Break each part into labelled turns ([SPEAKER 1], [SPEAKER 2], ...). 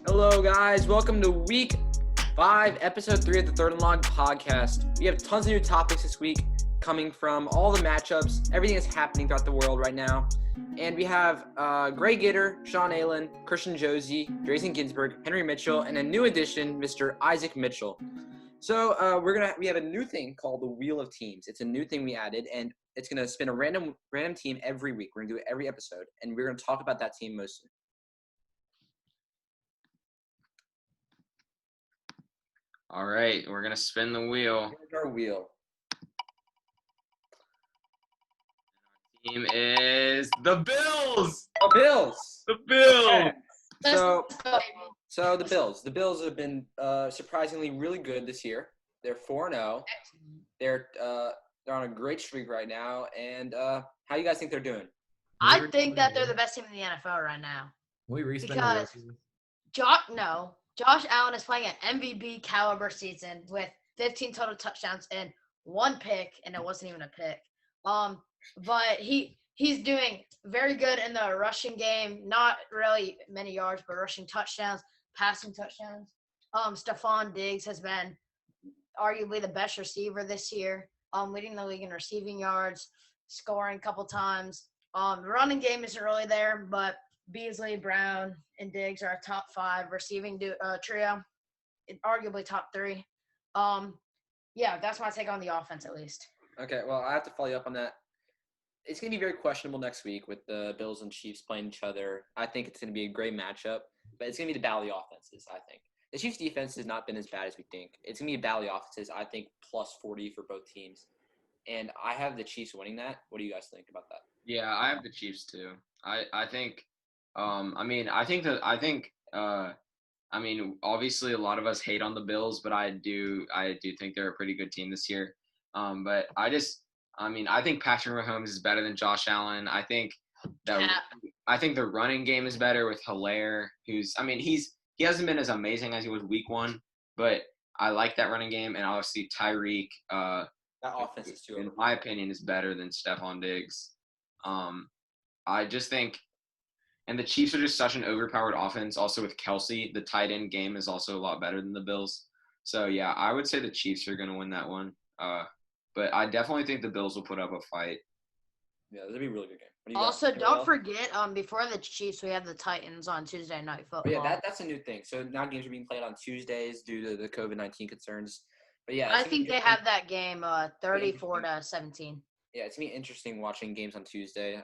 [SPEAKER 1] Hello, guys. Welcome to Week 5, Episode 3 of the Third and Long podcast. We have tons of new topics this week coming from all the matchups, everything that's happening throughout the world right now. And we have Gray Gitter, Sean Allen, Christian Josie, Jason Ginsburg, Henry Mitchell, and a new addition, Mr. Isaac Mitchell. So we have a new thing called the Wheel of Teams. It's a new thing we added, and it's gonna spin a random team every week. We're gonna do it every episode, and we're gonna talk about that team mostly.
[SPEAKER 2] All right, we're going to spin the wheel.
[SPEAKER 1] Here's our wheel.
[SPEAKER 2] Team is the Bills.
[SPEAKER 1] The Bills.
[SPEAKER 2] The Bills.
[SPEAKER 1] Okay. So the Bills. The Bills have been surprisingly really good this year. They're 4-0. They're on a great streak right now. And how do you guys think they're doing?
[SPEAKER 3] I think that they're the best team in the NFL right now.
[SPEAKER 4] We respin
[SPEAKER 3] Because Josh Allen is playing an MVP caliber season with 15 total touchdowns and 1 pick, and it wasn't even a pick. But he's doing very good in the rushing game. Not really many yards, but rushing touchdowns, passing touchdowns. Stephon Diggs has been arguably the best receiver this year, leading the league in receiving yards, scoring a couple times. The running game isn't really there, but Beasley, Brown, and Diggs are a top 5 receiving trio, arguably top 3. Yeah, that's my take on the offense at least.
[SPEAKER 1] Okay, well, I have to follow you up on that. It's going to be very questionable next week with the Bills and Chiefs playing each other. I think it's going to be a great matchup, but it's going to be the battle of the offenses, I think. The Chiefs' defense has not been as bad as we think. It's going to be a battle of the offenses, I think, plus 40 for both teams. And I have the Chiefs winning that. What do you guys think about that?
[SPEAKER 2] Yeah, I have the Chiefs too. I think obviously a lot of us hate on the Bills, but I do think they're a pretty good team this year. But I think Patrick Mahomes is better than Josh Allen. I think the running game is better with Hilaire, he hasn't been as amazing as he was week 1, but I like that running game, and obviously Tyreek,
[SPEAKER 1] That offense is too.
[SPEAKER 2] in my opinion, is better than Stephon Diggs. I just think, and the Chiefs are just such an overpowered offense. Also with Kelsey, the tight end game is also a lot better than the Bills. So yeah, I would say the Chiefs are going to win that one. But I definitely think the Bills will put up a fight.
[SPEAKER 1] Yeah, that'll be a really good game.
[SPEAKER 3] Also, don't forget, before the Chiefs, we have the Titans on Tuesday Night Football.
[SPEAKER 1] Yeah, that's a new thing. So now games are being played on Tuesdays due to the COVID-19 concerns. But yeah,
[SPEAKER 3] I think they have that game 34-17.
[SPEAKER 1] Yeah, it's going to be interesting watching games on Tuesday.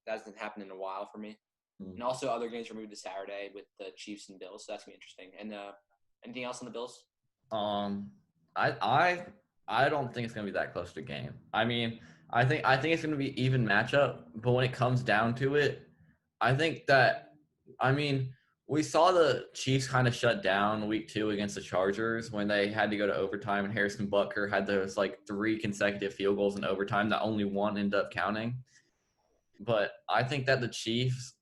[SPEAKER 1] That hasn't happened in a while for me. And also other games are moved to Saturday with the Chiefs and Bills, so that's going to be interesting. And anything else on the Bills?
[SPEAKER 4] I don't think it's gonna be that close to a game. I think it's gonna be even matchup, but when it comes down to it, I think that we saw the Chiefs kind of shut down week 2 against the Chargers when they had to go to overtime, and Harrison Butker had those 3 consecutive field goals in overtime that only one ended up counting. But I think that the Chiefs,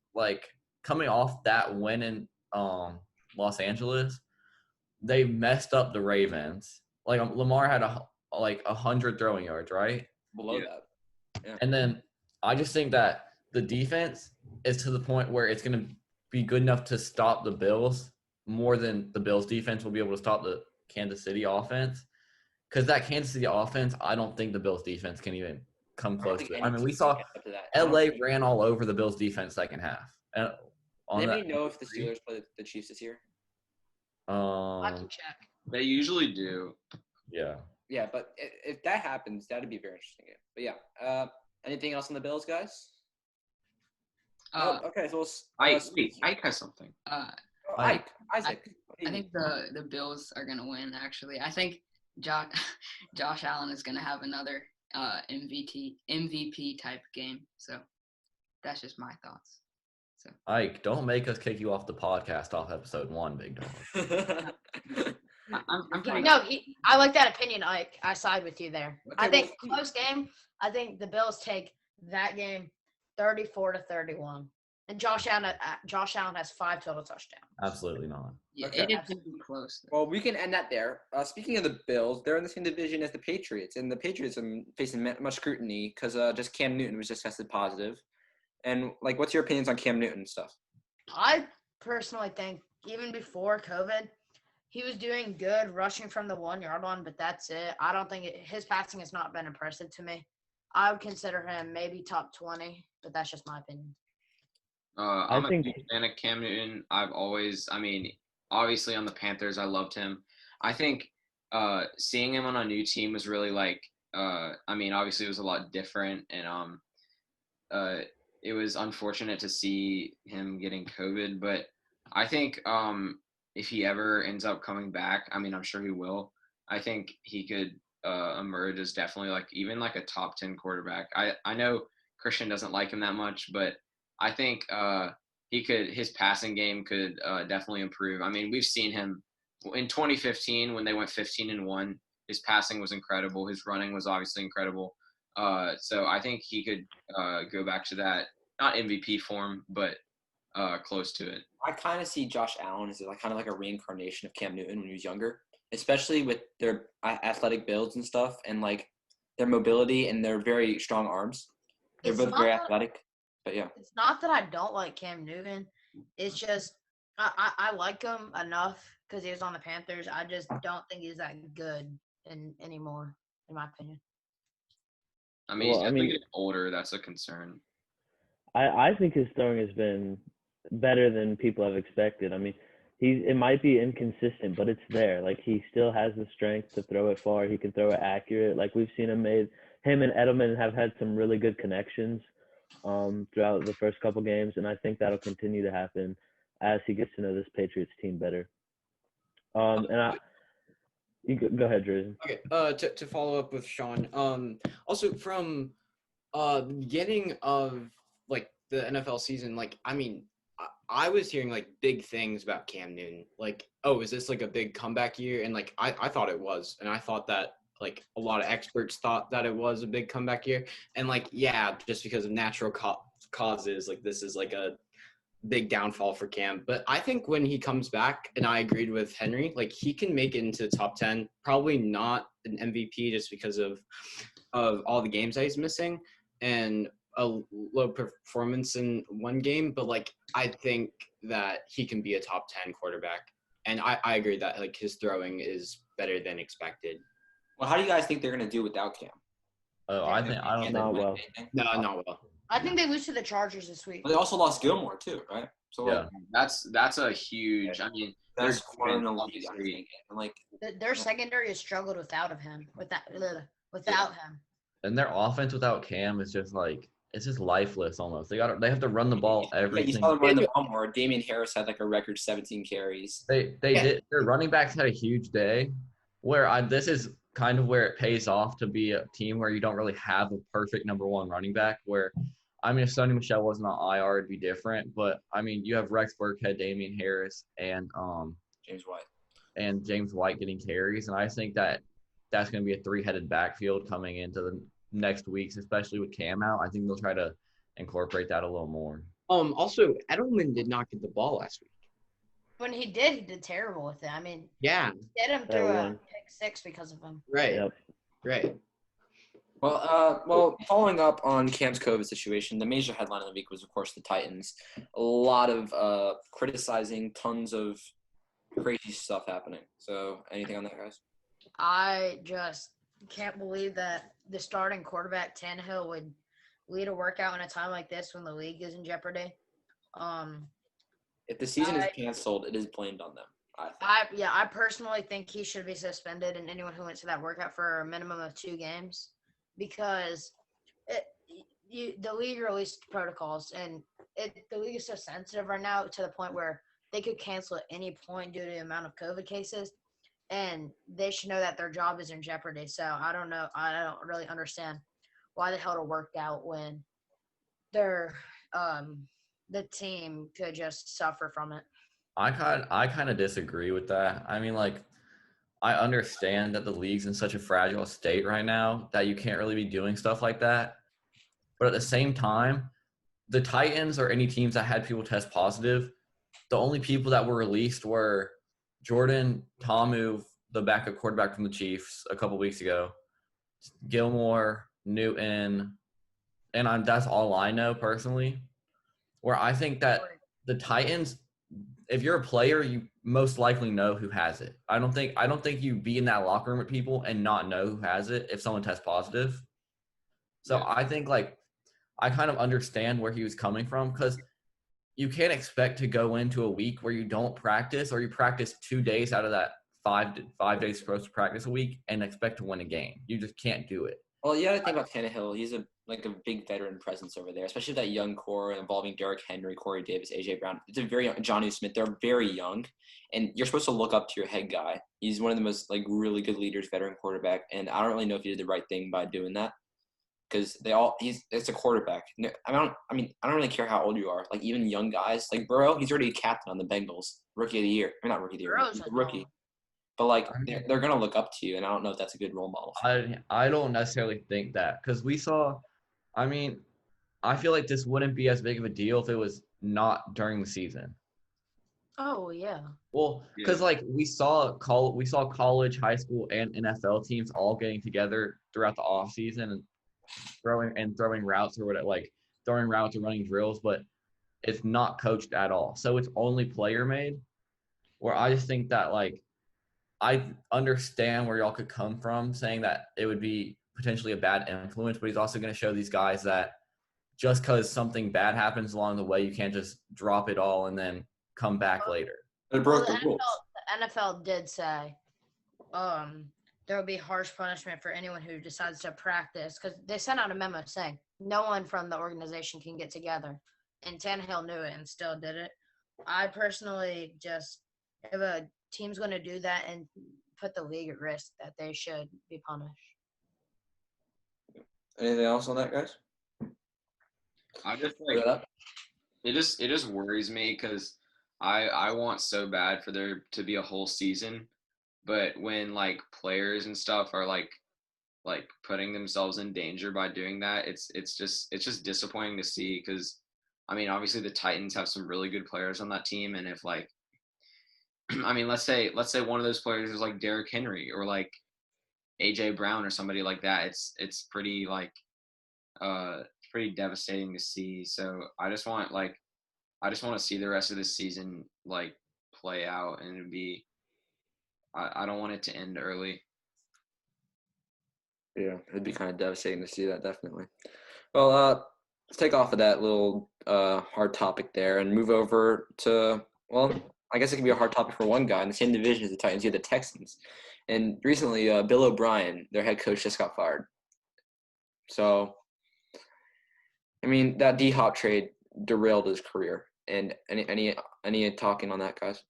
[SPEAKER 4] coming off that win in Los Angeles, they messed up the Ravens. Lamar had 100 throwing yards, right?
[SPEAKER 1] Below that. Yeah.
[SPEAKER 4] And then I just think that the defense is to the point where it's going to be good enough to stop the Bills more than the Bills defense will be able to stop the Kansas City offense. Because that Kansas City offense, I don't think the Bills defense can even come close to it. We saw LA ran all over the Bills defense second half.
[SPEAKER 1] Do anybody know if the Steelers play the Chiefs this year?
[SPEAKER 3] I can check.
[SPEAKER 2] They usually do.
[SPEAKER 4] Yeah.
[SPEAKER 1] Yeah, but if that happens, that'd be a very interesting game. But yeah, anything else on the Bills, guys? Okay, so
[SPEAKER 2] Ike has something.
[SPEAKER 1] Isaac.
[SPEAKER 5] I think the Bills are gonna win. Actually, I think Josh Allen is gonna have another MVP type game. So that's just my thoughts. So
[SPEAKER 4] Ike, don't make us kick you off the podcast off episode 1, big dog.
[SPEAKER 5] I'm kidding.
[SPEAKER 3] No, I like that opinion, Ike. I side with you there.
[SPEAKER 1] Okay,
[SPEAKER 3] I think close game. I think the Bills take that game 34-31. And Josh Allen has 5 total touchdowns.
[SPEAKER 4] Absolutely not.
[SPEAKER 5] Yeah,
[SPEAKER 1] Okay.
[SPEAKER 5] it is going to be close.
[SPEAKER 1] Well, we can end that there. Speaking of the Bills, they're in the same division as the Patriots, and the Patriots are facing much scrutiny because just Cam Newton was just tested positive. And, what's your opinions on Cam Newton stuff?
[SPEAKER 3] I personally think even before COVID, he was doing good rushing from the 1 yard line, but that's it. I don't think his passing has not been impressive to me. I would consider him maybe top 20, but that's just my opinion.
[SPEAKER 2] I'm
[SPEAKER 6] think-
[SPEAKER 2] a big fan of Cam Newton. Obviously on the Panthers, I loved him. I think seeing him on a new team was really obviously it was a lot different, and it was unfortunate to see him getting COVID. But I think if he ever ends up coming back, I'm sure he will. I think he could emerge as definitely even a top 10 quarterback. I know Christian doesn't like him that much, but I think his passing game could definitely improve. We've seen him in 2015 when they went 15-1. His passing was incredible. His running was obviously incredible. So I think he could go back to that, not MVP form, but close to it.
[SPEAKER 1] I kind of see Josh Allen as kind of like a reincarnation of Cam Newton when he was younger, especially with their athletic builds and stuff, and their mobility and their very strong arms. They're
[SPEAKER 3] It's
[SPEAKER 1] both
[SPEAKER 3] not
[SPEAKER 1] very
[SPEAKER 3] that-
[SPEAKER 1] athletic, but yeah.
[SPEAKER 3] It's not that I don't like Cam Newton. It's just I like him enough because he was on the Panthers. I just don't think he's that good anymore, in my opinion.
[SPEAKER 2] He's
[SPEAKER 6] Well,
[SPEAKER 2] definitely getting older. That's a concern.
[SPEAKER 6] I think his throwing has been better than people have expected. It might be inconsistent, but it's there. He still has the strength to throw it far. He can throw it accurate. We've seen him and Edelman have had some really good connections throughout the first couple games, and I think that'll continue to happen as he gets to know this Patriots team better. You go ahead, Drizzy.
[SPEAKER 7] Okay. To follow up with Sean. Also from the beginning of the NFL season, I was hearing big things about Cam Newton. Is this a big comeback year? And I thought it was, and I thought that a lot of experts thought that it was a big comeback year. And just because of natural causes, this is a big downfall for Cam. But I think when he comes back, and I agreed with Henry, he can make it into the top 10. Probably not an MVP just because of all the games that he's missing and a low performance in one game. But I think that he can be a top 10 quarterback. And I agree that his throwing is better than expected.
[SPEAKER 1] Well, how do you guys think they're going to do without Cam?
[SPEAKER 4] I don't
[SPEAKER 6] Not
[SPEAKER 4] think
[SPEAKER 6] well.
[SPEAKER 7] No, not well.
[SPEAKER 3] I think they lose to the Chargers this week.
[SPEAKER 1] But they also lost Gilmore too, right? So
[SPEAKER 4] Yeah.
[SPEAKER 2] That's a huge.
[SPEAKER 1] that's
[SPEAKER 2] there's
[SPEAKER 1] corner in the league. I
[SPEAKER 2] obviously-
[SPEAKER 1] think. And
[SPEAKER 3] Their secondary has struggled without him. Without him.
[SPEAKER 4] And their offense without Cam is just it's just lifeless almost. They have to run the ball every
[SPEAKER 1] you saw
[SPEAKER 4] single.
[SPEAKER 1] them running the ball more. Damian Harris had a record 17 carries.
[SPEAKER 4] They did. Their running backs had a huge day. This is kind of where it pays off to be a team where you don't really have a perfect number one running back. Where, if Sonny Michel wasn't on IR, it'd be different. But you have Rex Burkhead, Damian Harris, and James White getting carries, and I think that's going to be a three-headed backfield coming into the next weeks, especially with Cam out. I think they'll try to incorporate that a little more.
[SPEAKER 7] Also, Edelman did not get the ball last week.
[SPEAKER 3] When he did terrible with it.
[SPEAKER 7] Yeah.
[SPEAKER 3] Get him through
[SPEAKER 6] That
[SPEAKER 3] a
[SPEAKER 6] one.
[SPEAKER 3] pick six because of him.
[SPEAKER 7] Right.
[SPEAKER 6] Yep.
[SPEAKER 7] Right.
[SPEAKER 1] Well, following up on Cam's COVID situation, the major headline of the week was, of course, the Titans. A lot of criticizing, tons of crazy stuff happening. So, anything on that, guys?
[SPEAKER 3] I just can't believe that the starting quarterback Tannehill would lead a workout in a time like this when the league is in jeopardy.
[SPEAKER 1] If the season is canceled, it is blamed on them.
[SPEAKER 3] I personally think he should be suspended, and anyone who went to that workout for a minimum of 2 games, because the league released protocols, and the league is so sensitive right now to the point where they could cancel at any point due to the amount of COVID cases, and they should know that their job is in jeopardy. So I don't know. I don't really understand why they held a workout when their the team could just suffer from it.
[SPEAKER 4] I kind of disagree with that. I understand that the league's in such a fragile state right now that you can't really be doing stuff like that. But at the same time, the Titans or any teams that had people test positive, the only people that were released were Jordan Ta'amu, the backup quarterback from the Chiefs a couple weeks ago, Gilmore, Newton, and that's all I know personally. Where I think that the Titans if you're a player, you most likely know who has it. I don't think you be in that locker room with people and not know who has it if someone tests positive. So
[SPEAKER 2] Yeah.
[SPEAKER 4] I think like I kind of understand where he was coming from because you can't expect to go into a week where you don't practice or you practice 2 days out of that 5 days supposed to practice a week and expect to win a game. You just can't do it.
[SPEAKER 1] Well, you got to think about Tannehill. He's a big veteran presence over there, especially that young core involving Derrick Henry, Corey Davis, AJ Brown. It's a very young Johnny Smith. They're very young, and you're supposed to look up to your head guy. He's one of the most like really good leaders, veteran quarterback, and I don't really know if he did the right thing by doing that because it's a quarterback. I don't really care how old you are. Like even young guys like Burrow, he's already a captain on the Bengals, rookie of the year. Or not rookie of the year,
[SPEAKER 3] Burrow's
[SPEAKER 1] he's a
[SPEAKER 3] a
[SPEAKER 1] rookie.
[SPEAKER 3] dog.
[SPEAKER 1] But like they're gonna look up to you, and I don't know if that's a good role model.
[SPEAKER 4] I don't necessarily think that because we saw. I mean, I feel like this wouldn't be as big of a deal if it was not during the season.
[SPEAKER 3] Oh yeah.
[SPEAKER 4] Well, because like we saw college, high school, and NFL teams all getting together throughout the off season and throwing routes or whatever, like throwing routes or running drills, but it's not coached at all. So it's only player made. Where I just think that like I understand where y'all could come from saying that it would be potentially a bad influence, but he's also going to show these guys that just because something bad happens along the way, you can't just drop it all and then come back later.
[SPEAKER 1] It
[SPEAKER 3] Well,
[SPEAKER 1] broke the rules.
[SPEAKER 3] the NFL did say there will be harsh punishment for anyone who decides to practice because they sent out a memo saying no one from the organization can get together. And Tannehill knew it and still did it. I personally just, if a team's going to do that and put the league at risk, that they should be punished.
[SPEAKER 1] Anything else on that, guys?
[SPEAKER 2] I just
[SPEAKER 1] Clear
[SPEAKER 2] like
[SPEAKER 1] that up?
[SPEAKER 2] it just worries me because I want so bad for there to be a whole season, but when like players and stuff are like putting themselves in danger by doing that, it's just disappointing to see because I mean obviously the Titans have some really good players on that team, and if like I mean let's say one of those players is like Derrick Henry or like AJ Brown or somebody like that, it's pretty like pretty devastating to see. So I just want to see the rest of this season like play out and it'd be I don't want it to end early.
[SPEAKER 1] Yeah, it'd be kind of devastating to see that, definitely. Well, let's take off of that little hard topic there and move over to, well, I guess it can be a hard topic for one guy in the same division as the Titans. You have the Texans. And recently, Bill O'Brien, their head coach, just got fired. So, I mean, that D-Hop trade derailed his career. And any talking on that, guys?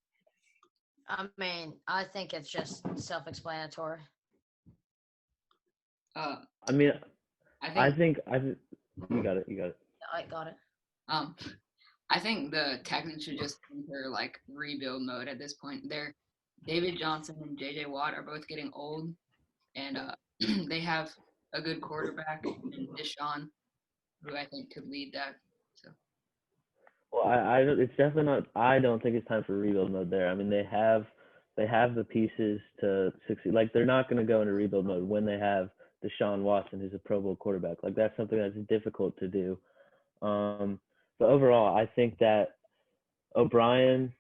[SPEAKER 3] I mean, I think it's just self-explanatory.
[SPEAKER 6] I mean,
[SPEAKER 5] I think
[SPEAKER 6] you got it.
[SPEAKER 3] I got it.
[SPEAKER 5] I think the Texans should just enter like rebuild mode at this point. David Johnson and JJ Watt are both getting old, and they have a good quarterback in Deshaun, who I think could lead that. So.
[SPEAKER 6] Well, I don't. It's definitely not. I don't think it's time for rebuild mode there. I mean, they have the pieces to succeed. Like they're not going to go into rebuild mode when they have Deshaun Watson, who's a Pro Bowl quarterback. Like that's something that's difficult to do. But overall, I think that O'Brien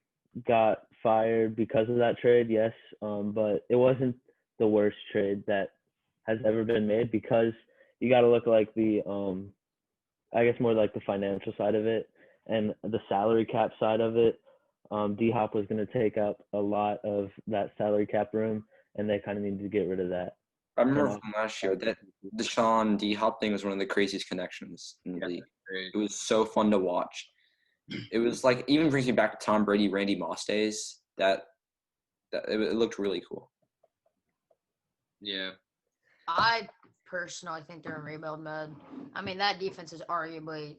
[SPEAKER 6] got fired because of that trade, yes. But it wasn't the worst trade that has ever been made because you got to look like the, I guess more like the financial side of it and the salary cap side of it. D-Hop was going to take up a lot of that salary cap room, and they kind of needed to get rid of that.
[SPEAKER 1] I remember from last year that the Deshaun D-Hop thing was one of the craziest connections in the league.
[SPEAKER 2] Great.
[SPEAKER 1] It was so fun to watch. It was like even brings me back to Tom Brady, Randy Moss days. That it looked really cool.
[SPEAKER 2] Yeah.
[SPEAKER 3] I personally think they're in rebuild mode. I mean, that defense is arguably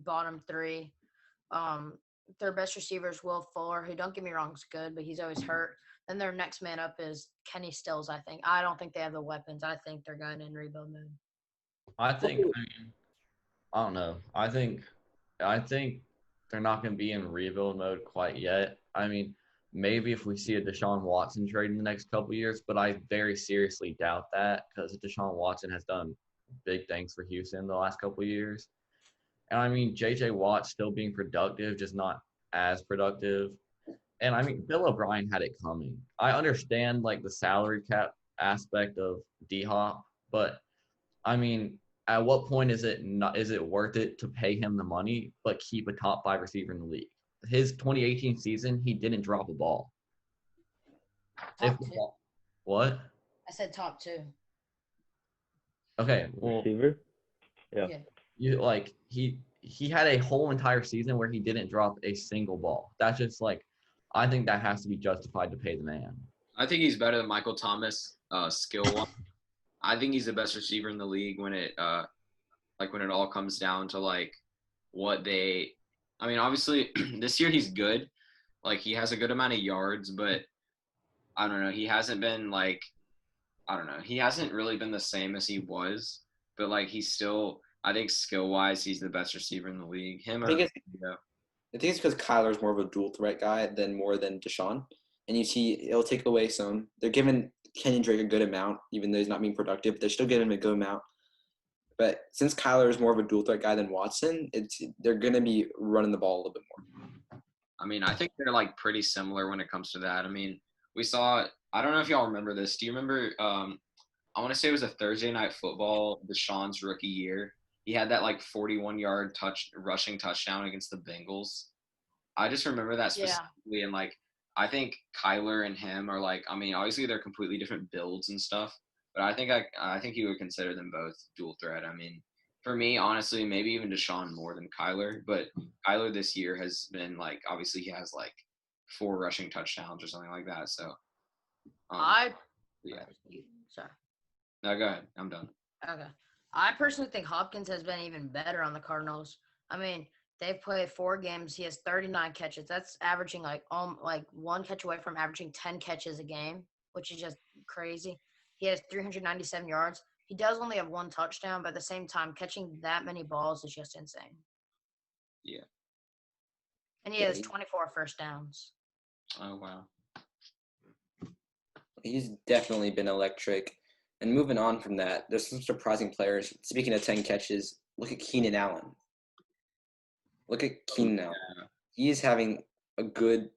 [SPEAKER 3] bottom three. Their best receiver is Will Fuller, who, don't get me wrong, is good, but he's always hurt. Then their next man up is Kenny Stills, I think. I don't think they have the weapons. I think they're going in rebuild mode.
[SPEAKER 4] I don't know. I think they're not going to be in rebuild mode quite yet. I mean, maybe if we see a Deshaun Watson trade in the next couple of years, but I very seriously doubt that because Deshaun Watson has done big things for Houston the last couple of years. And I mean, JJ Watt still being productive, just not as productive. And I mean, Bill O'Brien had it coming. I understand like the salary cap aspect of D Hop, but I mean, at what point is it worth it to pay him the money but keep a top 5 receiver in the league? His 2018 season, he didn't drop a ball.
[SPEAKER 3] Top two.
[SPEAKER 4] What?
[SPEAKER 3] I said top 2.
[SPEAKER 4] Okay, well,
[SPEAKER 6] Receiver. Yeah.
[SPEAKER 4] you like he had a whole entire season where he didn't drop a single ball. That's just like, I think that has to be justified to pay the man.
[SPEAKER 2] I think he's better than Michael Thomas, skill-wise. I think he's the best receiver in the league when it all comes down to like what they. I mean, obviously this year he's good. Like he has a good amount of yards, but I don't know. He hasn't been like, I don't know. He hasn't really been the same as he was. But like he's still, I think skill-wise, he's the best receiver in the league. Him or
[SPEAKER 1] I think
[SPEAKER 2] yeah.
[SPEAKER 1] I think it's because Kyler's more of a dual threat guy than Deshaun. And you see, it'll take away some. They're giving Kenyon Drake a good amount, even though he's not being productive. But they're still giving him a good amount. But since Kyler is more of a dual threat guy than Watson, they're going to be running the ball a little bit more.
[SPEAKER 2] I mean, I think they're like pretty similar when it comes to that. I mean, we saw. I don't know if y'all remember this. Do you remember? I want to say it was a Thursday night football, Deshaun's rookie year. He had that like 41-yard rushing touchdown against the Bengals. I just remember that specifically, and like I think Kyler and him are like. I mean, obviously they're completely different builds and stuff, but I think you would consider them both dual threat. I mean, for me, honestly, maybe even Deshaun more than Kyler, but Kyler this year has been like obviously he has like 4 rushing touchdowns or something like that. So yeah.
[SPEAKER 3] Sorry.
[SPEAKER 2] No, go ahead. I'm done.
[SPEAKER 3] Okay. I personally think Hopkins has been even better on the Cardinals. I mean, they've played 4 games. He has 39 catches. That's averaging like one catch away from averaging 10 catches a game, which is just crazy. He has 397 yards. He does only have 1 touchdown, but at the same time, catching that many balls is just insane.
[SPEAKER 2] Yeah.
[SPEAKER 3] And he has 24 first downs.
[SPEAKER 2] Oh, wow.
[SPEAKER 1] He's definitely been electric. And moving on from that, there's some surprising players. Speaking of 10 catches, look at Keenan Allen. Look at Keenan Allen. He's having a good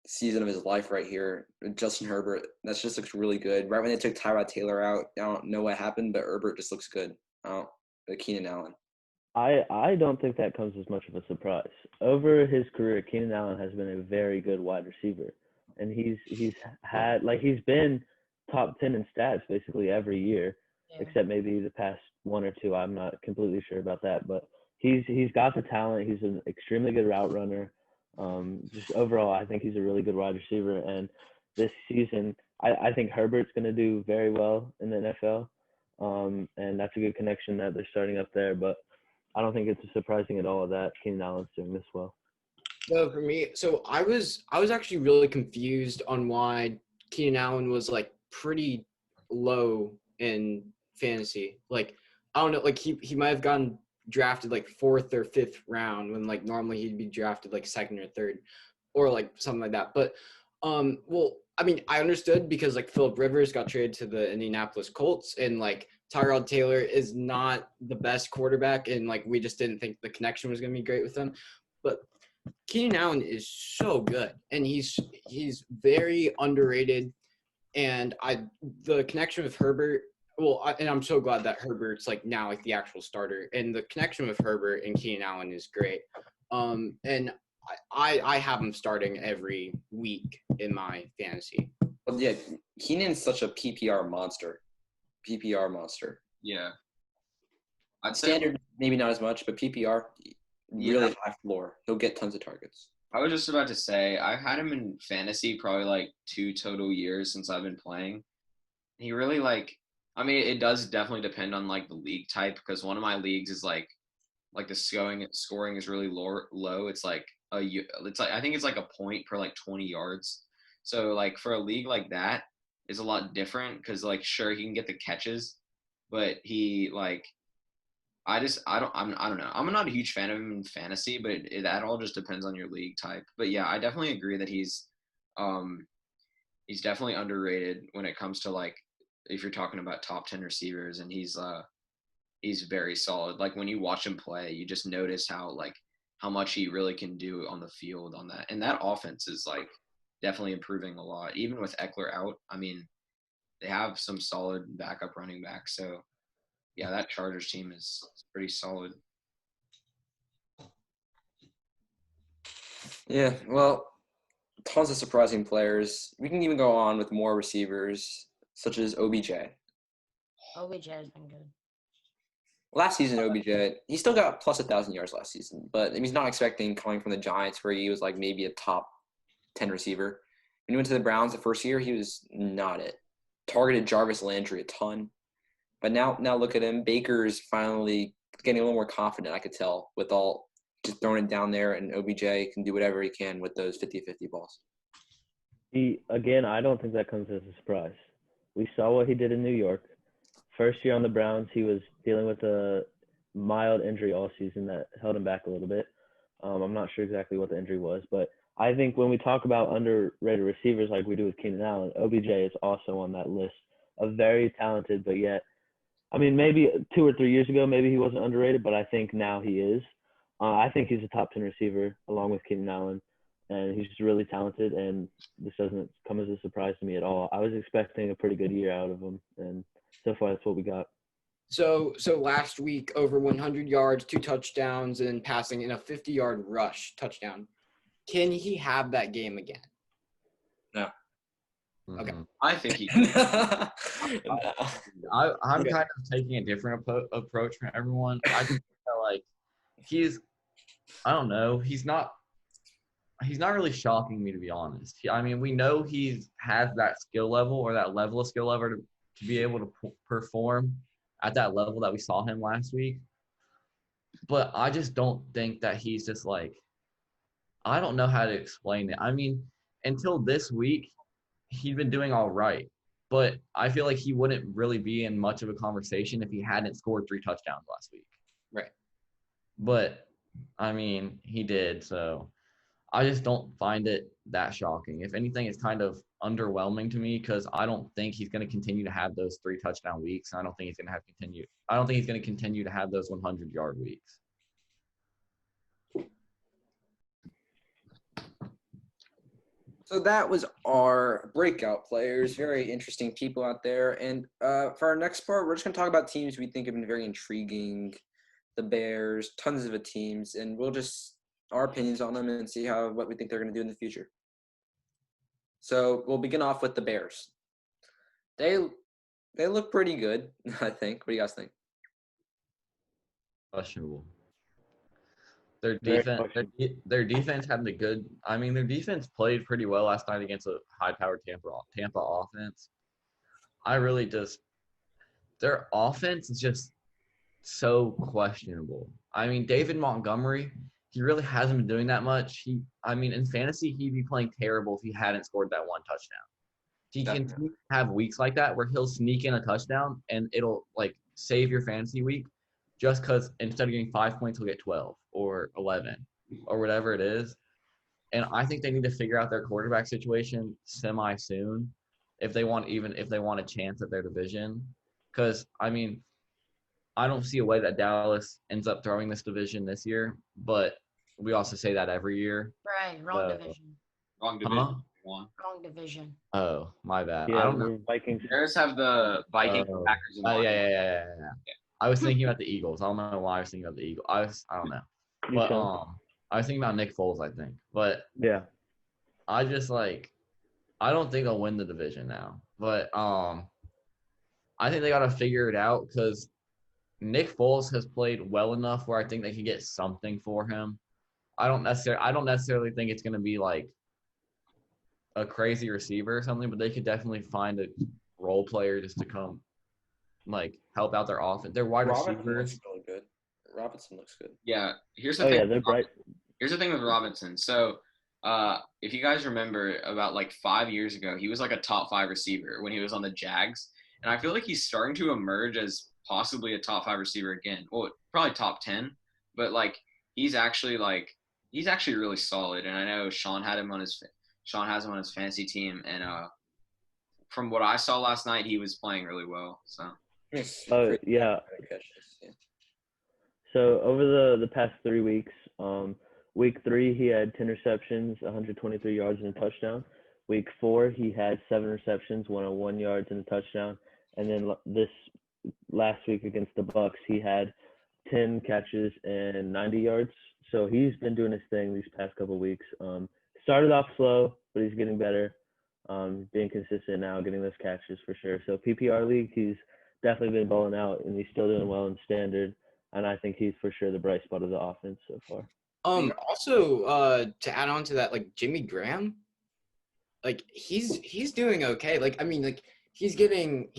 [SPEAKER 1] season of his life right here. Justin Herbert, that just looks really good. Right when they took Tyrod Taylor out, I don't know what happened, but Herbert just looks good. But Keenan Allen.
[SPEAKER 6] I don't think that comes as much of a surprise. Over his career, Keenan Allen has been a very good wide receiver, and he's been top 10 in stats basically every year, except maybe the past 1 or 2. I'm not completely sure about that, but he's got the talent. He's an extremely good route runner. Just overall, I think he's a really good wide receiver. And this season, I think Herbert's going to do very well in the NFL, and that's a good connection that they're starting up there. But I don't think it's surprising at all that Keenan Allen's doing this well.
[SPEAKER 7] So for me, I was actually really confused on why Keenan Allen was like pretty low in fantasy. Like I don't know, like he might have gotten drafted like 4th or 5th round when like normally he'd be drafted like 2nd or 3rd or like something like that. But well, I mean, I understood because like Phillip Rivers got traded to the Indianapolis Colts, and like Tyrod Taylor is not the best quarterback, and like we just didn't think the connection was going to be great with him. But Keenan Allen is so good, and he's very underrated. And the connection with Herbert, and I'm so glad that Herbert's like now like the actual starter, and the connection with Herbert and Keenan Allen is great. And I have him starting every week in my fantasy.
[SPEAKER 1] Well, yeah, Keenan's such a PPR monster.
[SPEAKER 2] Yeah. I'd say
[SPEAKER 1] Standard, maybe not as much, but PPR, really high floor. He'll get tons of targets.
[SPEAKER 2] I was just about to say, I've had him in fantasy probably like 2 total years since I've been playing. He really I mean, it does definitely depend on like the league type, because one of my leagues is like the scoring is really low. It's like I think it's like a point per like 20 yards. So like for a league like that is a lot different, because like sure he can get the catches, but he like I don't know. I'm not a huge fan of him in fantasy, but that all just depends on your league type. But yeah, I definitely agree that he's definitely underrated when it comes to like if you're talking about top 10 receivers, and he's very solid. Like when you watch him play, you just notice how much he really can do on the field on that. And that offense is like definitely improving a lot. Even with Eckler out, I mean, they have some solid backup running backs. So yeah, that Chargers team is pretty solid.
[SPEAKER 1] Yeah, well, tons of surprising players. We can even go on with more receivers, such as OBJ.
[SPEAKER 3] OBJ has been good.
[SPEAKER 1] Last season, OBJ, he still got plus 1,000 yards last season, but he's not expecting coming from the Giants where he was like maybe a top 10 receiver. When he went to the Browns the first year, he was not it. Targeted Jarvis Landry a ton. But now look at him. Baker's finally getting a little more confident, I could tell, with all just throwing it down there, and OBJ can do whatever he can with those 50-50 balls.
[SPEAKER 6] Again, I don't think that comes as a surprise. We saw what he did in New York. First year on the Browns, he was dealing with a mild injury all season that held him back a little bit. I'm not sure exactly what the injury was, but I think when we talk about underrated receivers like we do with Keenan Allen, OBJ is also on that list of very talented, but yet, I mean, maybe 2 or 3 years ago, maybe he wasn't underrated, but I think now he is. I think he's a top 10 receiver along with Keenan Allen, and he's just really talented, and this doesn't come as a surprise to me at all. I was expecting a pretty good year out of him, and so far that's what we got.
[SPEAKER 7] So last week, over 100 yards, 2 touchdowns, and passing in a 50-yard rush touchdown. Can he have that game again?
[SPEAKER 2] No.
[SPEAKER 7] Okay.
[SPEAKER 4] Mhm.
[SPEAKER 2] I think he
[SPEAKER 4] I'm
[SPEAKER 7] Okay.
[SPEAKER 4] kind of taking a different approach from everyone. I just feel like I don't know, he's not really shocking me, to be honest. I mean, we know he has that skill level or that level of skill level to be able to perform at that level that we saw him last week. But I just don't think that he's just like, I don't know how to explain it. I mean, until this week, he'd been doing all right. But I feel like he wouldn't really be in much of a conversation if he hadn't scored 3 touchdowns last week.
[SPEAKER 7] Right.
[SPEAKER 4] But, I mean, he did. So I just don't find it that shocking. If anything, it's kind of underwhelming to me because I don't think he's going to continue to have those 3 touchdown weeks. I don't think he's going to continue to have those 100-yard weeks.
[SPEAKER 1] So that was our breakout players. Very interesting people out there. And for our next part, we're just going to talk about teams we think have been very intriguing. The Bears, tons of teams, and we'll just our opinions on them and see what we think they're going to do in the future. So we'll begin off with the Bears. They look pretty good, I think. What do you guys think?
[SPEAKER 4] Questionable. Their
[SPEAKER 6] Very
[SPEAKER 4] defense, their defense had the good. I mean, their defense played pretty well last night against a high-powered Tampa offense. Their offense is just so questionable. I mean, David Montgomery, he really hasn't been doing that much. In fantasy, he'd be playing terrible if he hadn't scored that 1 touchdown. He can have weeks like that where he'll sneak in a touchdown and it'll like save your fantasy week just because instead of getting 5 points, he'll get 12 or 11 or whatever it is. And I think they need to figure out their quarterback situation semi soon if they want a chance at their division. Because, I mean, I don't see a way that Dallas ends up throwing this division this year, but we also say that every year.
[SPEAKER 3] Right, wrong division.
[SPEAKER 2] wrong division.
[SPEAKER 4] Huh?
[SPEAKER 2] One.
[SPEAKER 3] Wrong division.
[SPEAKER 4] Oh, my bad.
[SPEAKER 6] Yeah,
[SPEAKER 4] I don't know.
[SPEAKER 6] the Vikings.
[SPEAKER 2] Bears have the Vikings,
[SPEAKER 4] Oh.
[SPEAKER 2] Packers, and
[SPEAKER 4] Oh,
[SPEAKER 2] Lions.
[SPEAKER 4] yeah. I was thinking about the Eagles. I don't know why I was thinking about the Eagles. I don't know. But I was thinking about Nick Foles, I think. But
[SPEAKER 6] Yeah.
[SPEAKER 4] I just I don't think they'll win the division now. But I think they got to figure it out because Nick Foles has played well enough where I think they can get something for him. I don't necessarily think it's going to be like a crazy receiver or something, but they could definitely find a role player just to come help out their offense. Their wide receivers.
[SPEAKER 1] Really good. Robinson looks good.
[SPEAKER 2] Yeah. Here's the
[SPEAKER 6] Oh
[SPEAKER 2] thing.
[SPEAKER 6] yeah, they're bright.
[SPEAKER 2] Here's the thing with Robinson. So, if you guys remember, about 5 years ago, he was like a top 5 receiver when he was on the Jags, and I feel like he's starting to emerge as possibly a top 5 receiver again. Well, probably top 10, but he's actually really solid. And I know Sean has him on his fantasy team, and from what I saw last night, he was playing really well. So.
[SPEAKER 6] Oh yeah. So over the past 3 weeks, Week 3, he had 10 receptions, 123 yards and a touchdown. Week 4, he had 7 receptions, 101 yards and a touchdown. And then this last week against the Bucks, he had 10 catches and 90 yards. So he's been doing his thing these past couple of weeks. Started off slow, but he's getting better. Being consistent now, getting those catches for sure. So PPR league, he's definitely been balling out, and he's still doing well in standard. And I think he's for sure the bright spot of the offense so far.
[SPEAKER 7] Also, to add on to that, like Jimmy Graham, like he's doing okay. Like I mean, like he's getting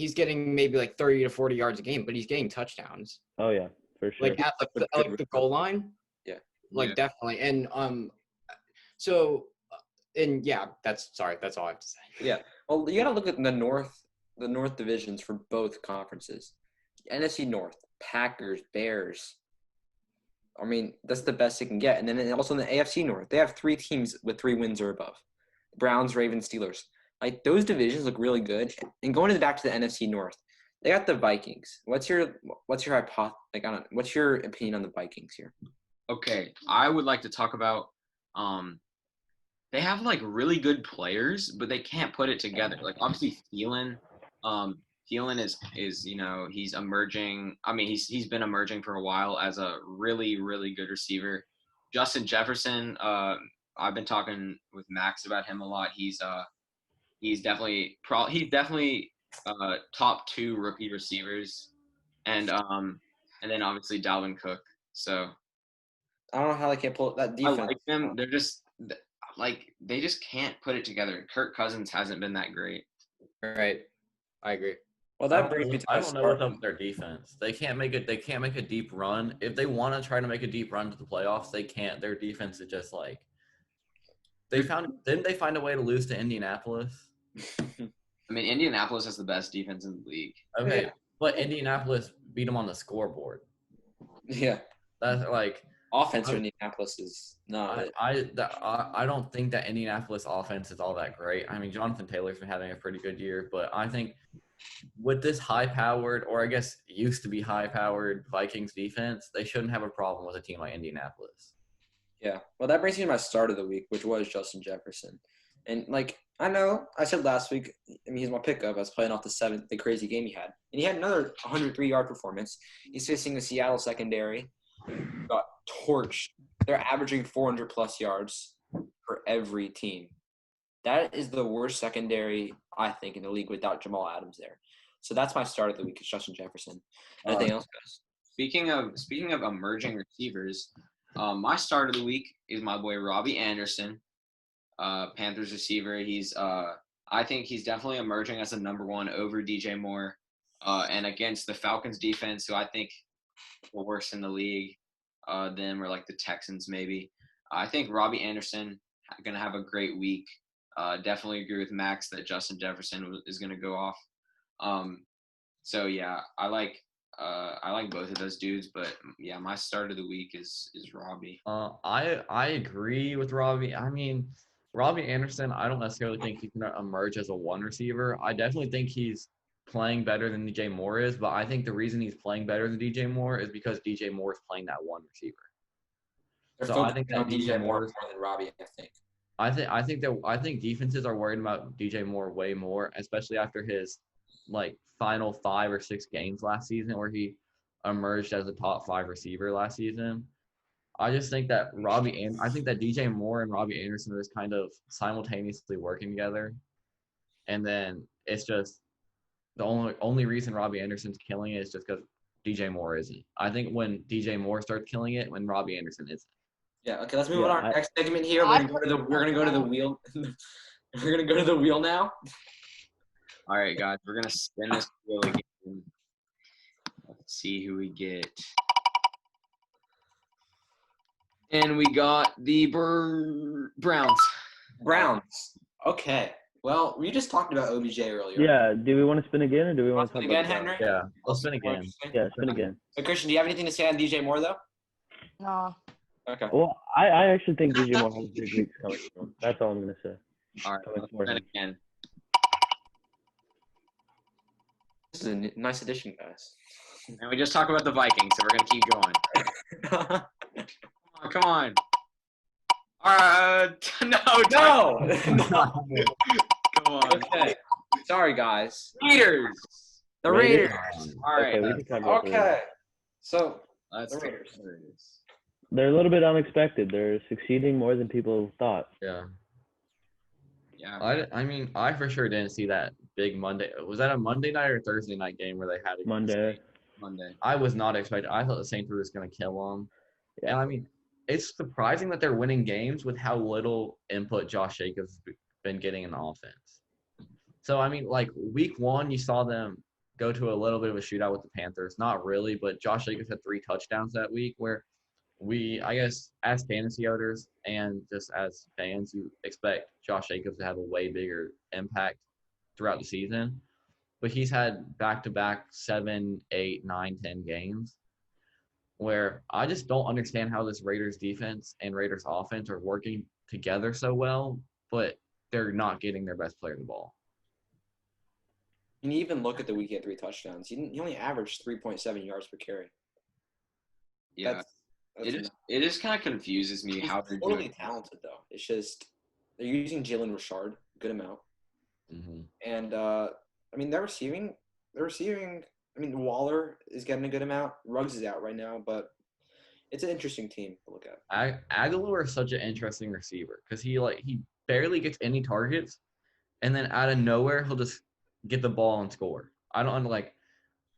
[SPEAKER 7] maybe like 30 to 40 yards a game, but he's getting touchdowns.
[SPEAKER 6] Oh yeah, for sure.
[SPEAKER 7] Like at the goal line.
[SPEAKER 1] Yeah.
[SPEAKER 7] Like definitely. And so and yeah, that's all I have to say.
[SPEAKER 1] Yeah. Well, you got to look at the North divisions for both conferences. NFC North, Packers, Bears. I mean, that's the best they can get. And then also in the AFC North, they have 3 teams with 3 wins or above. Browns, Ravens, Steelers. Like, those divisions look really good. And going back to the NFC North, they got the Vikings. What's your what's your opinion on the Vikings here?
[SPEAKER 2] Okay, I would like to talk about they have like really good players, but they can't put it together. Like obviously Thielen is he's emerging. I mean, he's been emerging for a while as a really, really good receiver. Justin Jefferson, I've been talking with Max about him a lot. He's definitely top 2 rookie receivers, and then obviously Dalvin Cook. So
[SPEAKER 1] I don't know how they can't pull that defense.
[SPEAKER 2] I like them. They're just like they just can't put it together. Kirk Cousins hasn't been that great.
[SPEAKER 7] Right. I agree.
[SPEAKER 1] Well, that brings me to
[SPEAKER 4] I don't know what's up with their defense. They can't make it. They can't make a deep run. If they want to try to make a deep run to the playoffs, they can't. Their defense is just like didn't they find a way to lose to Indianapolis?
[SPEAKER 2] I mean, Indianapolis has the best defense in the league.
[SPEAKER 4] Okay, but Indianapolis beat them on the scoreboard.
[SPEAKER 1] Yeah,
[SPEAKER 4] That's like
[SPEAKER 1] offense for Indianapolis is not.
[SPEAKER 4] I don't think that Indianapolis offense is all that great. I mean, Jonathan Taylor's been having a pretty good year, but I think with this high-powered, or I guess used to be high-powered Vikings defense, they shouldn't have a problem with a team like Indianapolis.
[SPEAKER 1] Yeah. Well, that brings me to my start of the week, which was Justin Jefferson. And, like, I know I said last week, I mean, he's my pickup. I was playing off the crazy game he had. And he had another 103-yard performance. He's facing the Seattle secondary. Got torched. They're averaging 400-plus yards for every team. That is the worst secondary, I think, in the league without Jamal Adams there. So that's my start of the week is Justin Jefferson. Anything else, guys?
[SPEAKER 2] Speaking of emerging receivers, my start of the week is my boy Robbie Anderson, Panthers receiver. I think he's definitely emerging as a number 1 over DJ Moore, and against the Falcons defense, who I think were worse in the league, them or like the Texans maybe. I think Robbie Anderson gonna have a great week. Definitely agree with Max that Justin Jefferson is gonna go off. So yeah, I like both of those dudes, but yeah, my start of the week is Robbie.
[SPEAKER 4] I agree with Robbie. I mean, Robbie Anderson, I don't necessarily think he's going to emerge as a 1 receiver. I definitely think he's playing better than DJ Moore is, but I think the reason he's playing better than DJ Moore is because DJ Moore is playing that 1 receiver.
[SPEAKER 1] So I think that DJ Moore more than Robbie,
[SPEAKER 4] I think defenses are worried about DJ Moore way more, especially after his like final 5 or 6 games last season where he emerged as a top 5 receiver last season. I just think that I think that DJ Moore and Robbie Anderson are just kind of simultaneously working together. And then it's just the only reason Robbie Anderson's killing it is just because DJ Moore isn't. I think when DJ Moore starts killing it, when Robbie Anderson isn't.
[SPEAKER 1] Yeah. Okay. Let's move on to our next segment here. We're gonna go to the wheel. We're gonna go to the wheel now.
[SPEAKER 2] All right, guys. We're gonna spin this wheel again. Let's see who we get. And we got the Browns.
[SPEAKER 1] Browns. Okay. Well, we just talked about OBJ earlier.
[SPEAKER 6] Yeah. Do we want to spin again, or do we want to talk
[SPEAKER 1] again,
[SPEAKER 6] about
[SPEAKER 1] Henry?
[SPEAKER 4] Yeah. Let's spin again.
[SPEAKER 6] Yeah, spin again.
[SPEAKER 1] So, Christian, do you have anything to say on DJ Moore, though?
[SPEAKER 3] No.
[SPEAKER 1] Okay.
[SPEAKER 6] Well, I actually think DJ Moore has big weeks coming from. That's all I'm going to say.
[SPEAKER 2] All right. Let's spin again.
[SPEAKER 1] This is a nice addition, guys.
[SPEAKER 2] And we just talked about the Vikings, so we're going to keep going. Come on.
[SPEAKER 1] No.
[SPEAKER 2] Come on.
[SPEAKER 1] Okay. Sorry, guys.
[SPEAKER 2] Raiders.
[SPEAKER 1] The
[SPEAKER 6] Raiders?
[SPEAKER 1] Raiders.
[SPEAKER 2] All right.
[SPEAKER 6] Okay, we can talk about the
[SPEAKER 1] Okay.
[SPEAKER 6] Raiders.
[SPEAKER 1] So
[SPEAKER 2] Let's
[SPEAKER 1] The
[SPEAKER 2] go
[SPEAKER 1] Raiders.
[SPEAKER 2] Raiders.
[SPEAKER 6] They're a little bit unexpected. They're succeeding more than people thought.
[SPEAKER 4] Yeah.
[SPEAKER 2] Yeah.
[SPEAKER 4] I mean, I for sure didn't see that big Monday. Was that a Monday night or Thursday night game where they had it?
[SPEAKER 6] Monday.
[SPEAKER 2] Monday.
[SPEAKER 4] I was not expecting. I thought the Saints were just going to kill them.
[SPEAKER 6] Yeah.
[SPEAKER 4] And I mean, it's surprising that they're winning games with how little input Josh Jacobs has been getting in the offense. So, I mean, like week 1, you saw them go to a little bit of a shootout with the Panthers. Not really, but Josh Jacobs had 3 touchdowns that week where I guess, as fantasy owners and just as fans, you expect Josh Jacobs to have a way bigger impact throughout the season. But he's had back-to-back 7, 8, 9, 10 games where I just don't understand how this Raiders defense and Raiders offense are working together so well, but they're not getting their best player the ball.
[SPEAKER 1] you even look at the week he had 3 touchdowns. He only averaged 3.7 yards per carry.
[SPEAKER 2] Yeah.
[SPEAKER 1] That's
[SPEAKER 2] It just kind of confuses me
[SPEAKER 1] he's
[SPEAKER 2] how they're
[SPEAKER 1] totally
[SPEAKER 2] doing.
[SPEAKER 1] talented though. It's just they're using Jalen Richard a good amount, and I mean they're receiving. I mean Waller is getting a good amount. Ruggs is out right now, but it's an interesting team to look at.
[SPEAKER 4] Aguilar is such an interesting receiver because he barely gets any targets, and then out of nowhere he'll just get the ball and score. I don't like.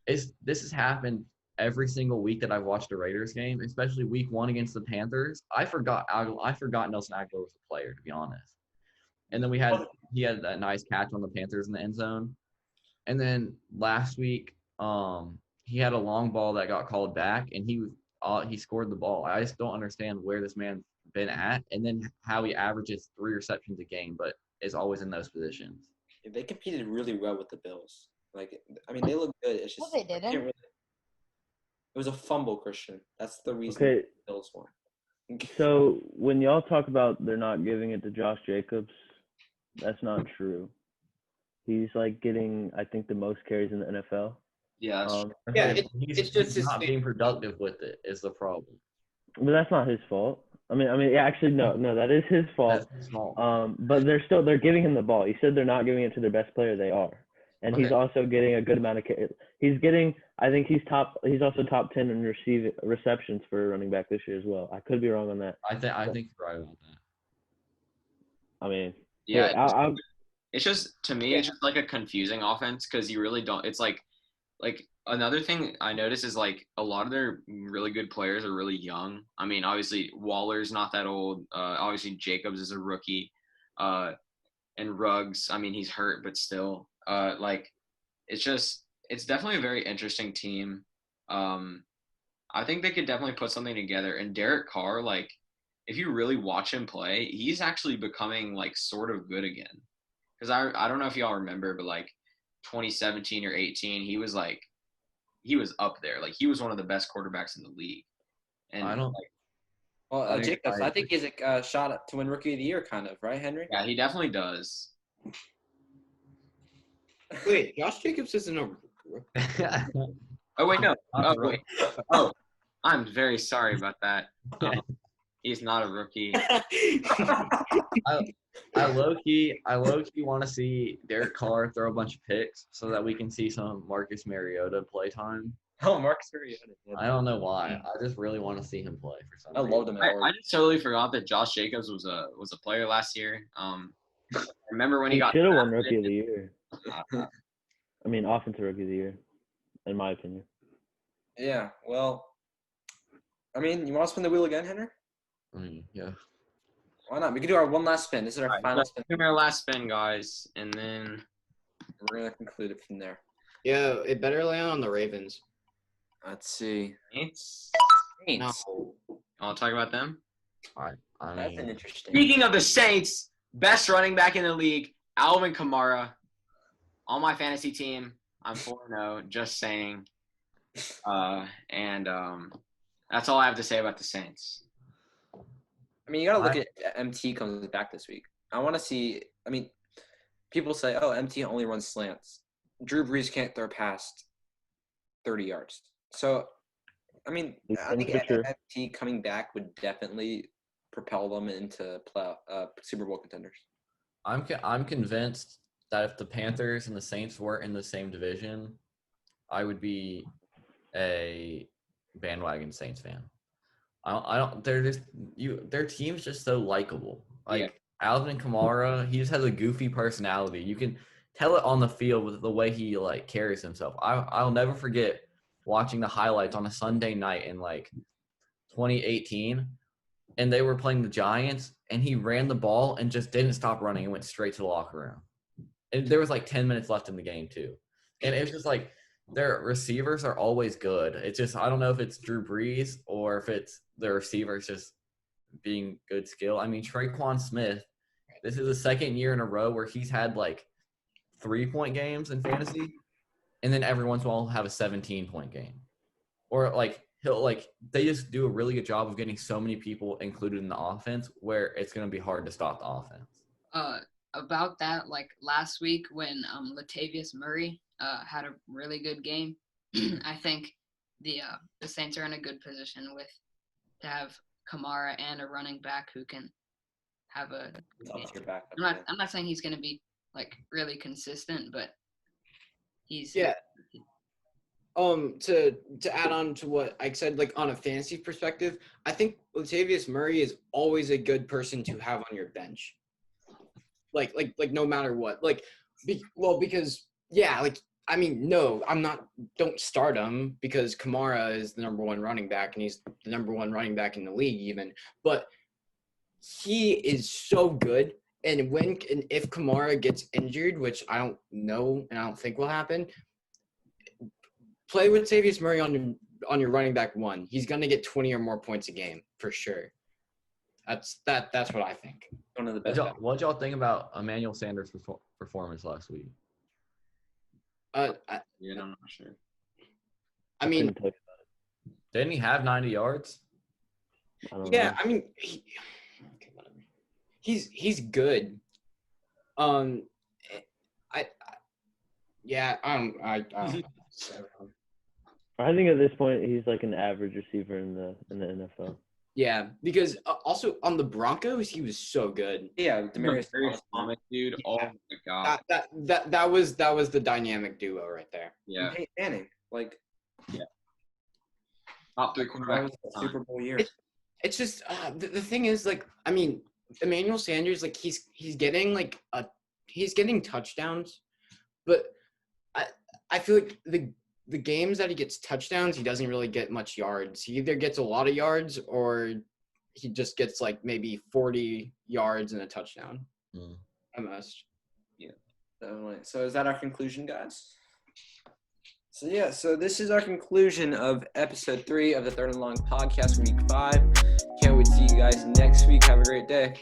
[SPEAKER 4] This has happened every single week that I've watched a Raiders game, especially week 1 against the Panthers. I forgot Nelson Aguilar was a player, to be honest. And then he had that nice catch on the Panthers in the end zone. And then last week, he had a long ball that got called back, and he scored the ball. I just don't understand where this man's been at, and then how he averages 3 receptions a game, but is always in those positions.
[SPEAKER 1] They competed really well with the Bills. Like I mean they look good. It's just
[SPEAKER 3] No, they didn't.
[SPEAKER 1] It was a fumble, Christian. That's the reason
[SPEAKER 6] Okay,
[SPEAKER 1] the Bills won.
[SPEAKER 6] so when y'all talk about they're not giving it to Josh Jacobs, that's not true. He's like getting, I think, the most carries in the NFL.
[SPEAKER 2] Yeah. That's
[SPEAKER 7] Yeah,
[SPEAKER 4] He's
[SPEAKER 7] just his
[SPEAKER 4] not
[SPEAKER 7] thing.
[SPEAKER 4] being productive with it is the problem.
[SPEAKER 6] But that's not his fault. I mean, yeah, actually, no, that is his fault.
[SPEAKER 4] That's small.
[SPEAKER 6] But they're giving him the ball. You said they're not giving it to their best player. They are, and he's
[SPEAKER 4] Okay.
[SPEAKER 6] also getting a good amount of. He's getting. I think he's top. He's also top 10 in receptions for running back this year as well. I could be wrong on that.
[SPEAKER 4] I think you're right about that.
[SPEAKER 6] I mean,
[SPEAKER 2] Yeah.
[SPEAKER 6] here, I'll
[SPEAKER 2] It's just to me, it's just like a confusing offense because you really don't. It's like another thing I noticed is like a lot of their really good players are really young. I mean, obviously Waller's not that old. Obviously Jacobs is a rookie, and Ruggs. I mean, he's hurt, but still, it's definitely a very interesting team. I think they could definitely put something together. And Derek Carr, like, if you really watch him play, he's actually becoming like sort of good again. Because I don't know if y'all remember, but like 2017 or 18, he was up there. Like he was one of the best quarterbacks in the league. And
[SPEAKER 4] I don't.
[SPEAKER 1] Well, Jacobs, I think he's a shot to win Rookie of the Year, kind of, right, Henry?
[SPEAKER 2] yeah, he definitely does.
[SPEAKER 7] Wait, Josh Jacobs isn't a.
[SPEAKER 2] Oh wait, no.
[SPEAKER 4] Not
[SPEAKER 2] Oh
[SPEAKER 4] the
[SPEAKER 2] wait. Oh, I'm very sorry about that. He's not a rookie.
[SPEAKER 4] I low key want to see Derek Carr throw a bunch of picks so that we can see some Marcus Mariota play time.
[SPEAKER 1] Oh, Marcus Mariota.
[SPEAKER 4] I don't know why. I just really want to see him play for some
[SPEAKER 1] I
[SPEAKER 4] reason.
[SPEAKER 1] loved him at
[SPEAKER 2] I
[SPEAKER 1] Oregon.
[SPEAKER 2] just totally forgot that Josh Jacobs was a player last year. Remember when he
[SPEAKER 6] he
[SPEAKER 2] got
[SPEAKER 6] should have won
[SPEAKER 2] drafted?
[SPEAKER 6] Rookie of the Year. I mean, Offensive Rookie of the Year, in my opinion.
[SPEAKER 1] Yeah, well, I mean, you want to spin the wheel again, Henry?
[SPEAKER 4] I mean, yeah.
[SPEAKER 1] Why not? We can do our one last spin. This is our
[SPEAKER 2] All right,
[SPEAKER 1] final
[SPEAKER 2] let's
[SPEAKER 1] spin.
[SPEAKER 2] do our last spin, guys, and then
[SPEAKER 1] We're going to conclude it from there.
[SPEAKER 7] Yeah, it better land on the Ravens.
[SPEAKER 1] Let's see.
[SPEAKER 2] Saints.
[SPEAKER 1] Saints.
[SPEAKER 7] No.
[SPEAKER 2] I'll talk about them.
[SPEAKER 4] I
[SPEAKER 1] That's an
[SPEAKER 4] mean,
[SPEAKER 1] interesting.
[SPEAKER 2] Speaking of the Saints, best running back in the league, Alvin Kamara. On my fantasy team, I'm 4-0, just saying. That's all I have to say about the Saints.
[SPEAKER 1] I mean, you got to look at MT comes back this week. I want to see. I mean, people say, "Oh, MT only runs slants." Drew Brees can't throw past 30 yards. So, I mean, I think
[SPEAKER 6] For sure.
[SPEAKER 1] MT coming back would definitely propel them into Super Bowl contenders.
[SPEAKER 4] I'm convinced that if the Panthers and the Saints were in the same division, I would be a bandwagon Saints fan. I don't. They're just their team's just so likable. Like Alvin Kamara, he just has a goofy personality. You can tell it on the field with the way he like carries himself. I'll never forget watching the highlights on a Sunday night in like 2018, and they were playing the Giants, and he ran the ball and just didn't stop running and went straight to the locker room. And there was like 10 minutes left in the game too, and it was just like their receivers are always good. It's just I don't know if it's Drew Brees or if it's the receivers just being good skill. I mean, Traquan Smith, this is the second year in a row where he's had like 3-point games in fantasy, and then every once in a while he'll have a 17-point game. Or like they just do a really good job of getting so many people included in the offense where it's going to be hard to stop the offense.
[SPEAKER 5] About that, like last week when Latavius Murray had a really good game, I think the Saints are in a good position to have Kamara and a running back who can have a. I'm not saying he's going to be like really consistent, but he's
[SPEAKER 7] To add on to what I said, like on a fantasy perspective, I think Latavius Murray is always a good person to have on your bench. Like no matter what, because I mean, no, don't start him because Kamara is the number one running back and he's the number one running back in the league even, but he is so good. And if Kamara gets injured, which I don't know and I don't think will happen, play with Latavius Murray on your running back one. He's gonna get 20 or more points a game for sure. That's what I think.
[SPEAKER 1] One of the best.
[SPEAKER 4] What y'all think about Emmanuel Sanders' performance last week?
[SPEAKER 2] I'm not sure.
[SPEAKER 7] I mean,
[SPEAKER 4] didn't he have 90 yards?
[SPEAKER 7] I mean, he's good. I
[SPEAKER 6] think at this point he's like an average receiver in the NFL.
[SPEAKER 7] Yeah, because also on the Broncos he was so good.
[SPEAKER 1] Yeah, Demaryius
[SPEAKER 2] Thomas, dude. Yeah. Oh my god.
[SPEAKER 7] That was the dynamic duo right there.
[SPEAKER 2] Yeah.
[SPEAKER 1] Peyton Manning, like
[SPEAKER 2] top 3 quarterbacks.
[SPEAKER 1] Super Bowl year.
[SPEAKER 7] It's just the thing is like I mean Emmanuel Sanders like he's getting he's getting touchdowns, but I feel like the games that he gets touchdowns, he doesn't really get much yards. He either gets a lot of yards or he just gets like maybe 40 yards and a touchdown. Almost.
[SPEAKER 1] Yeah. Definitely. So is that our conclusion, guys? So this is our conclusion of episode 3 of the Third and Long podcast for week 5. Can't wait to see you guys next week. Have a great day.